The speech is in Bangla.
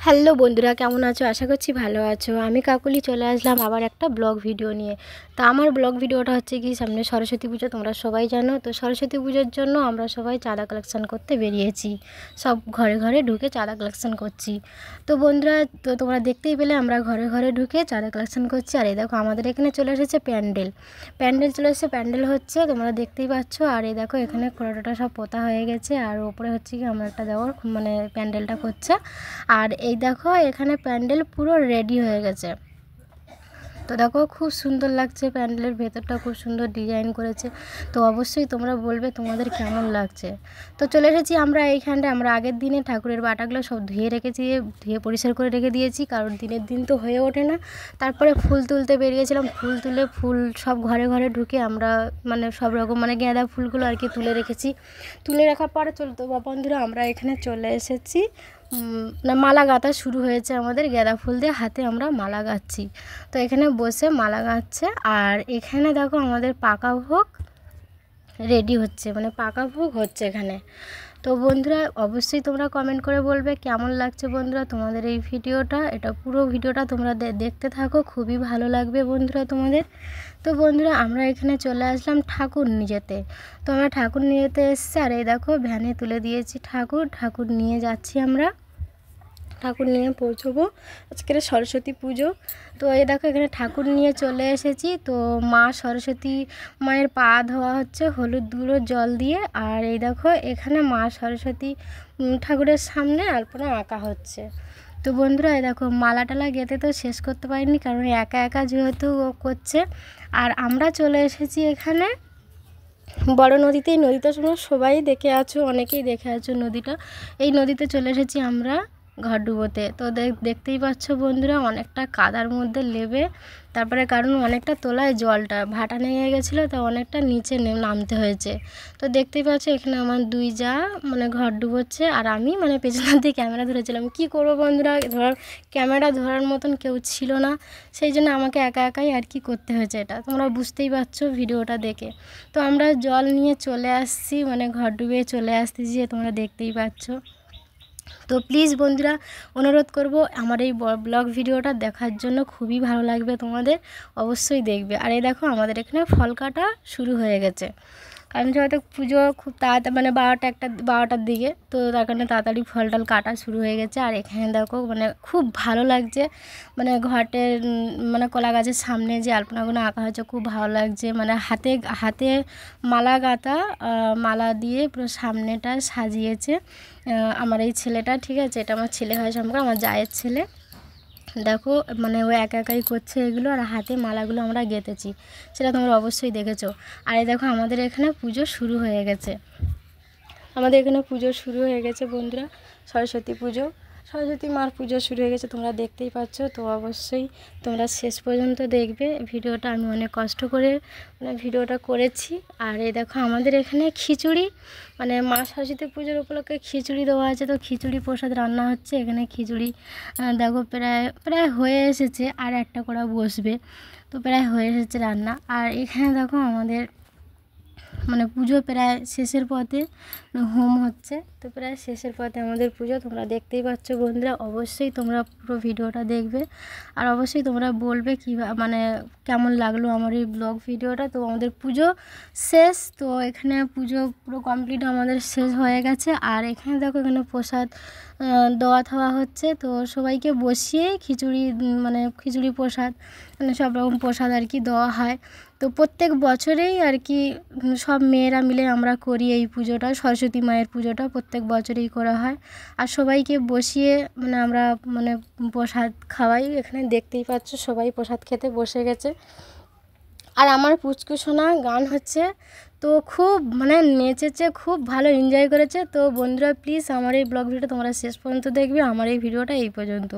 হ্যালো বন্ধুরা, কেমন আছো? আশা করছি ভালো আছো। আমি কাকুলি চলে আসলাম আবার একটা ব্লগ ভিডিও নিয়ে। তা আমার ব্লগ ভিডিওটা হচ্ছে কি, সামনে সরস্বতী পুজো, তোমরা সবাই জানো। তো সরস্বতী পুজোর জন্য আমরা সবাই চাঁদা কালেকশান করতে বেরিয়েছি, সব ঘরে ঘরে ঢুকে চাঁদা কালেকশান করছি। তো বন্ধুরা, তো তোমরা দেখতেই পেলে আমরা ঘরে ঘরে ঢুকে চাঁদা কালেকশান করছি। আর এই দেখো আমাদের এখানে চলে এসেছে প্যান্ডেল চলে এসেছে, প্যান্ডেল হচ্ছে, তোমরা দেখতেই পাচ্ছ। আর এই দেখো এখানে খোঁড়াটা সব পোতা হয়ে গেছে, আর ওপরে হচ্ছে কি আমার একটা দেওয়ার মানে প্যান্ডেলটা করছে। আর এই দেখো এখানে প্যান্ডেল পুরো রেডি হয়ে গেছে। তো দেখো খুব সুন্দর লাগছে, প্যান্ডেলের ভেতরটা খুব সুন্দর ডিজাইন করেছে। তো অবশ্যই তোমরা বলবে তোমাদের কেমন লাগছে। তো চলে এসেছি আমরা এইখানটায়। আমরা আগের দিনে ঠাকুরের বাটাগুলো সব ধুয়ে রেখেছি, ধুয়ে পরিষ্কার করে রেখে দিয়েছি, কারণ দিনের দিন তো হয়ে ওঠে না। তারপরে ফুল তুলতে বেরিয়েছিলাম, ফুল তুলে ফুল সব ঘরে ঘরে ঢুকে আমরা মানে সব রকম মানে গাঁদা ফুলগুলো আর কি তুলে রেখেছি। তুলে রাখার পরে চলতো বন্ধুরা, আমরা এখানে চলে এসেছি না, মালা গাঁথা শুরু হয়েছে আমাদের। গাঁদা ফুল দিয়ে হাতে আমরা মালা গাঁথছি। তো এখানে বসে মালা গাঁথছে। আর এখানে দেখো আমাদের পাকা ভোগ রেডি হচ্ছে, মানে পাকা ভোগ হচ্ছে এখানে। তো বন্ধুরা অবশ্যই তোমরা কমেন্ট করে বলবে কেমন লাগছে বন্ধুরা তোমাদের এই ভিডিওটা। এটা পুরো ভিডিওটা তোমরা দেখতে থাকো, খুবই ভালো লাগবে বন্ধুরা তোমাদের। তো বন্ধুরা আমরা এখানে চলে আসলাম ঠাকুর নিয়ে যেতে। তো আমরা ঠাকুর নিয়ে যেতে এসেছি। আর এই দেখো ভ্যানে তুলে দিয়েছি ঠাকুর নিয়ে যাচ্ছি আমরা। ঠাকুর নিয়ে পৌঁছবো, আজকের সরস্বতী পুজো। তো এই দেখো এখানে ঠাকুর নিয়ে চলে এসেছি। তো মা সরস্বতী মায়ের পা ধোয়া হচ্ছে হলুদ গুঁড়ো জল দিয়ে। আর এই দেখো এখানে মা সরস্বতী ঠাকুরের সামনে আলপনা আঁকা হচ্ছে। তো বন্ধুরা এই দেখো মালা টালা গেঁথে তো শেষ করতে পারিনি, কারণ একা একা যেহেতু ও করছে। আর আমরা চলে এসেছি এখানে বড় নদীতে। এই নদীটা সবাই দেখে আছো, অনেকেই দেখে আছো নদীটা। এই নদীতে চলে এসেছি আমরা ঘর ডুবোতে। তো দেখতেই পাচ্ছ বন্ধুরা অনেকটা কাদার মধ্যে লেবে, তারপরে কারণ অনেকটা তোলায় জলটা ভাটা নেমে গেছিলো, তো অনেকটা নিচে নামতে হয়েছে। তো দেখতেই পাচ্ছ এখানে আমার দুই যা মানে ঘর ডুবোচ্ছে, আর আমি মানে পেছনের দিকে ক্যামেরা ধরেছিলাম। কি করবো বন্ধুরা, ক্যামেরা ধরার মতন কেউ ছিল না, সেই জন্য আমাকে একা একাই আর কি করতে হয়েছে। এটা তোমরা বুঝতেই পারছো ভিডিওটা দেখে। তো আমরা জল নিয়ে চলে আসছি, মানে ঘর ডুবে চলে আসতেছি, যে তোমরা দেখতেই পাচ্ছ। তো প্লিজ বন্ধুরা অনুরোধ করব আমার এই ব্লগ ভিডিওটা দেখার জন্য, খুবই ভালো লাগবে তোমাদের, অবশ্যই দেখবে। আর এই দেখো আমাদের এখানে ফল কাটা শুরু হয়ে গেছে, কারণ হয়তো পুজো খুব তাড়াতাড়ি মানে 12টার দিকে, তো তার কারণে তাড়াতাড়ি ফল টল কাটা শুরু হয়ে গেছে। আর এখানে দেখো মানে খুব ভালো লাগছে, মানে ঘটের মানে কলা গাছের সামনে যে আলপনাগুলো আঁকা হয়েছে খুব ভালো লাগছে। মানে হাতে হাতে মালা গাঁথা, মালা দিয়ে পুরো সামনেটা সাজিয়েছে আমার এই ছেলেটা, ঠিক আছে, এটা আমার ছেলে হয় সম্পর্কে, আমার জায়ের ছেলে। দেখো মানে ও একা একাই করছে এগুলো, আর হাতে মালাগুলো আমরা গেঁথেছি, সেটা তোমরা অবশ্যই দেখেছো। আর এই দেখো আমাদের এখানে পুজো শুরু হয়ে গেছে, বন্ধুরা। সরস্বতী মার পুজো শুরু হয়ে গেছে, তোমরা দেখতেই পাচ্ছ। তো অবশ্যই তোমরা শেষ পর্যন্ত দেখবে ভিডিওটা। আমি অনেক কষ্ট করে মানে ভিডিওটা করেছি। আর এই দেখো আমাদের এখানে খিচুড়ি, মানে মা সরস্বতী পুজোর উপলক্ষে খিচুড়ি দেওয়া আছে। তো খিচুড়ি প্রসাদ রান্না হচ্ছে এখানে। খিচুড়ি দেখো প্রায় প্রায় হয়ে এসেছে, আর একটা করা বসবে, তো প্রায় হয়ে এসেছে রান্না। আর এখানে দেখো আমাদের মানে পুজো প্রায় শেষের পথে, হোম হচ্ছে, তো প্রায় শেষের পথে আমাদের পুজো। তোমরা দেখতেই পাচ্ছ বন্ধুরা, অবশ্যই তোমরা পুরো ভিডিওটা দেখবে। আর অবশ্যই তোমরা বলবে মানে কেমন লাগলো আমার এই ব্লগ ভিডিওটা। তো আমাদের পুজো শেষ, তো এখানে পুজো পুরো কমপ্লিট আমাদের শেষ হয়ে গেছে। আর এখানে দেখো এখানে প্রসাদ দেওয়া থাওয়া হচ্ছে। তো সবাইকে বসিয়ে খিচুড়ি মানে খিচুড়ি প্রসাদ মানে সব রকম প্রসাদ আর কি দেওয়া হয়। তো প্রত্যেক বছরেই আর কি সব মেয়েরা মিলে আমরা করি এই পুজোটা, সরস্বতী মায়ের পুজোটা প্রত্যেক বছরেই করা হয়। আর সবাইকে বসিয়ে মানে আমরা মানে প্রসাদ খাওয়াই। এখানে দেখতেই পাচ্ছ সবাই প্রসাদ খেতে বসে গেছে। আর আমার পুচকু সোনা গান হচ্ছে, তো খুব মানে নেচেছে, খুব ভালো এনজয় করেছে। তো বন্ধুরা প্লিজ আমার এই ব্লগ ভিডিওটা তোমরা শেষ পর্যন্ত দেখবে। আমার এই ভিডিওটা এই পর্যন্ত।